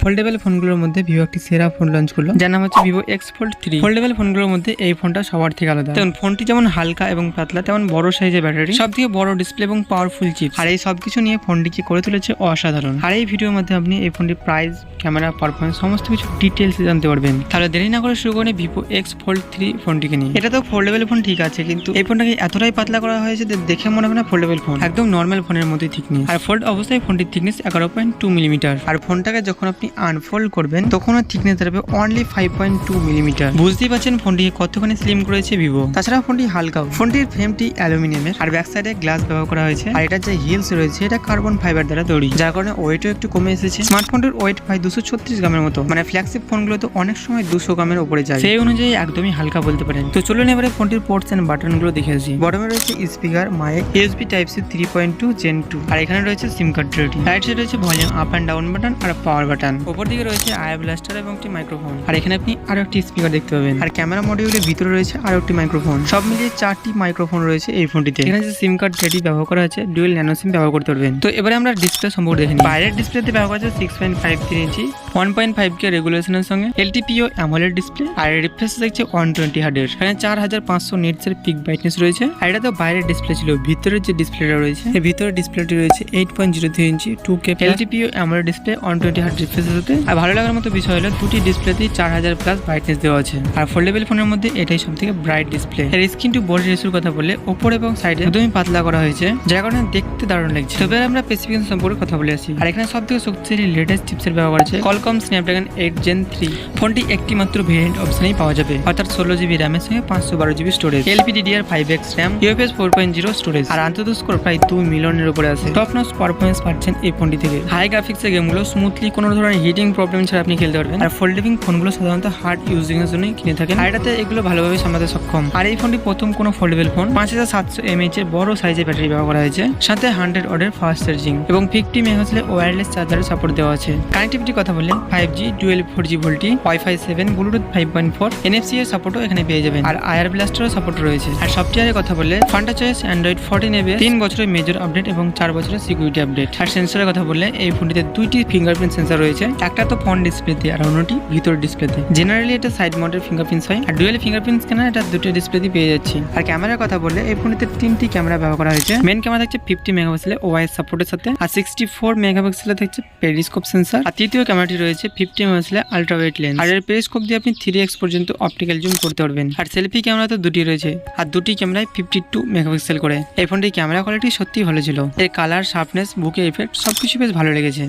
Foldable ফোনগুলোর মধ্যে Vivo একটি সেরা ফোন লঞ্চ করলো, যার নাম হচ্ছে ভিভো এক্স ফোল্ড 3। ফোল্ডেবল ফোনগুলোর মধ্যে এই ফোনটা সবার থেকে আলাদা। যেমন ফোনটি যেমন হালকা এবং পাতলা, তেমন বড় সাইজের ব্যাটারি, সব থেকে বড় ডিসপ্লে এবং পাওয়ারফুল চিপ। আর এই সবকিছু নিয়ে ফোনটিকে করে তুলেছে অসাধারণ। আর এই ভিডিওর মধ্যে আপনি এই ফোনটির প্রাইস, ক্যামেরা, পারফরমেন্স সমস্ত কিছু ডিটেলসে জানতে পারবেন। তাহলে দেরি না করে শুরু করে ভিভো এক্স ফোল্ড 3 ফোনটিকে নিয়ে। এটা তো ফোল্ডেবল ফোন ঠিক আছে, কিন্তু এই ফোনটাকে এতটাই পাতলা করা হয়েছে যে দেখে মনে হবে না ফোল্ডেবল ফোন, একদম নর্মাল ফোনের মতোই থিকনেস। আর ফোল্ড অবস্থায় ফোনটির থিকনেস 11.2 মিলিমিটার। আর ফোনটাকে যখন আপনি আনফোল্ড করবেন তখন থিকনেস দাঁড়াবে অনলি 5.2 মিলিমিটার। বুঝতেই পারছেন ফোনটিকে কতখানি স্লিম করেছে ভিভো। তাছাড়া ফোনটি হালকাও। ফোনটির ফ্রেমটি অ্যালুমিনিয়ামের আর ব্যাক সাইডে গ্লাস ব্যবহার করা হয়েছে। আর এটার যে হিলস রয়েছে এটা কার্বন ফাইবার দ্বারা তৈরি, যার কারণে ওয়েটও একটু কমে এসেছে। স্মার্টফোনটির ওয়েট প্রায় 236 গ্রামের মতো, মানে ফ্ল্যাগশিপ ফোনগুলো তো অনেক সময় 200 গ্রামের উপরে যায়, সেই অনুযায়ী একদমই হালকা বলতে পারেন। তো চলুন এবারে ফোনটির পোর্টস এন্ড বাটন গুলো দেখে আসি। বটমে রয়েছে speaker, mic, USB type C 3.2 Gen 2, আর এখানে রয়েছে সিম কার্ড রেডি। রাইট সাইডে রয়েছে volume up and down button আর পাওয়ার বাটন। উপর দিকে রয়েছে আই ব্লাস্টার এবং একটি মাইক্রোফোন। আর এখানে আপনি আরো একটি স্পিকার দেখতে পাবেন। আর ক্যামেরা মডিউলের ভিতরে রয়েছে আরো একটি মাইক্রোফোন। সব মিলিয়ে 4টি মাইক্রোফোন রয়েছে এই ফোনটিতে। এখানে যে সিম কার্ড রেডি ব্যবহার করা আছে, ডুয়েল ন্যানো সিম ব্যবহার করতে পারবেন। তো এবারে আমরা ডিসপ্লে সম্পর্কে দেখে নিই। বাইরের ডিসপ্লেতে ব্যবহার করা আছে 6.53 ইঞ্চি 1.5K রেগুলেশনের সঙ্গে এলটিপিও অ্যামোলেড ডিসপ্লে। আর রিফ্রেশ দেখছে 120 হার্টজ। এখানে 4500 নিটস এর পিক ব্রাইটনেস রয়েছে। আর এটা তো বাইরের ডিসপ্লে ছিল, ভিতরের যে ডিসপ্লেটা রয়েছে এই ভিতরের ডিসপ্লেটি রয়েছে 8.03 inch 2K LTPO AMOLED display 120 hertz রিফ্রেশের সাথে। আর ভালো লাগার মতো বিষয় হলো দুটি ডিসপ্লেতেই 4000 প্লাস ব্রাইটনেস দেওয়া আছে। আর ফোল্ডেবল ফোনের মধ্যে এটাই সবথেকে ব্রাইট ডিসপ্লে। এর স্ক্রিন টু বডি রেশিওর কথা বললে ওপর এবং সাইডে একদমই পাতলা করা হয়েছে, যার কারণে দেখতে দারুণ লাগছে। তবে আমরা স্পেসিফিকেশন সম্পর্কে কথা বলে আসি। আর এখানে সবথেকে শক্তিশালী লেটেস্ট চিপসেট ব্যবহার করেছে Qualcomm Snapdragon 8 Gen 3। ফোনটি একটি মাত্র ভেরিয়েন্ট অপশনেই পাওয়া যাবে, অর্থাৎ 16GB র্যামের সঙ্গে 512GB storage, LPDDR5X RAM, UFS 4.0 storage. আর আন্তর্জাতিক স্কোর প্রায় 2 মিলিয়নের উপরে আছে। টপ নচ পারফরমেন্স পাচ্ছেন এই ফোনটি থেকে। হাই গ্রাফিক্সের গেমগুলো স্মুথলি কোনো ধরনের হিটিং প্রবলেম ছাড়া আপনি খেলতে পারবেন। আর ফোল্ডেবল ফোনগুলো সাধারণত হার্ড ইউজিং এর জন্য কিনে থাকেন, আর এটাতে এগুলো ভালোভাবে সামলাতে সক্ষম। আর এই ফোনটি প্রথম কোনো ফোল্ডেবল ফোন। 5700 mAh এর বড় সাইজের ব্যাটারি ব্যবহার করা হয়েছে, সাথে 100 ওয়াটের ফাস্ট চার্জিং এবং 50 মেগাপিক্সেলের ওয়্যারলেস চার্জারের সাপোর্ট দেওয়া আছে। কানেক্টিভিটি কথা বললে 5G dual 4G VoLTE, Wi-Fi 7, Bluetooth 5.4, NFC এর সাপোর্টও এখানে পেয়ে যাবেন। আর আয়ার ব্লাস্টারের সাপোর্ট রয়েছে। আর সফটওয়্যারের কথা বললে ফান্টা চয়েস অ্যান্ড্রয়েড 14 ABS, 3 বছরের মেজর আপডেট এবং 4 বছরের সিকিউরিটি আপডেট। আর সেন্সরের কথা বললে এই ফোনটিতে দুইটি ফিঙ্গারপ্রিন্ট সেন্সর রয়েছে, একটা তো ফ্রন্ট ডিসপ্লেতে আর অন্যটি ভিতর ডিসপ্লেতে। জেনারেলি এটা সাইড মাউন্টেড ফিঙ্গারপ্রিন্টস হয়, আর ডুয়েল ফিঙ্গারপ্রিন্ট স্ক্যানার এটা দুটো ডিসপ্লেতে পেয়ে যাচ্ছি। আর ক্যামেরার কথা বললে এই ফোনটিতে 3টি ক্যামেরা ব্যবহার করা হয়েছে। মেইন ক্যামেরা থাকছে 50 মেগাপিক্সেলের ওআইএস সাপোর্টের সাথে, আর 64 মেগাপিক্সেলের থাকছে পেরিস্কোপ সেন্সর। আর তৃতীয় ক্যামেরাটি রয়েছে 50 মেগাপিক্সেলের আলট্রা ওয়াইড লেন্স। আর এর পেরিস্কোপ দিয়ে আপনি 3x পর্যন্ত অপটিক্যাল জুম করতে পারবেন। আর সেলফি ক্যামেরা তো দুটি রয়েছে, আর দুটি ক্যামেরায় 52 মেগাপিক্সেল করে। এই ফোনটির ক্যামেরা কোয়ালিটি সত্যিই ভালো ছিল। এর কালার, শার্পনেস, বুকে ইফেক্ট সবকিছু বেশ ভালো লেগেছে।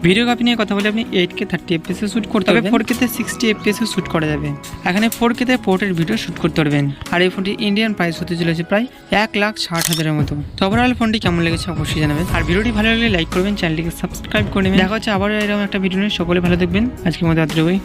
ভিডিও কপি নিয়ে কথা বলে আপনি 8K 30 FPS শুট করতে পারবেন, 4K তে 60 FPS শুট করা যাবে। এখানে 4K তে পোর্ট্রেট ভিডিও শুট করতে পারবেন। আর এই ফোনটি ইন্ডিয়ান প্রাইস হতে চলেছে প্রায় 1,60,000 মতো। তো ওভারঅল ফোনটি কেমন লেগেছে অবশ্যই জানাবেন। আর ভিডিওটি ভালো লাগলে লাইক করবেন, চ্যানেলটিকে সাবস্ক্রাইব করে নেবেন। দেখা হচ্ছে আবার এরকম একটা ভিডিও নিয়ে। সকলে ভালো দেখবেন। আজকের মতো আদ্রবই।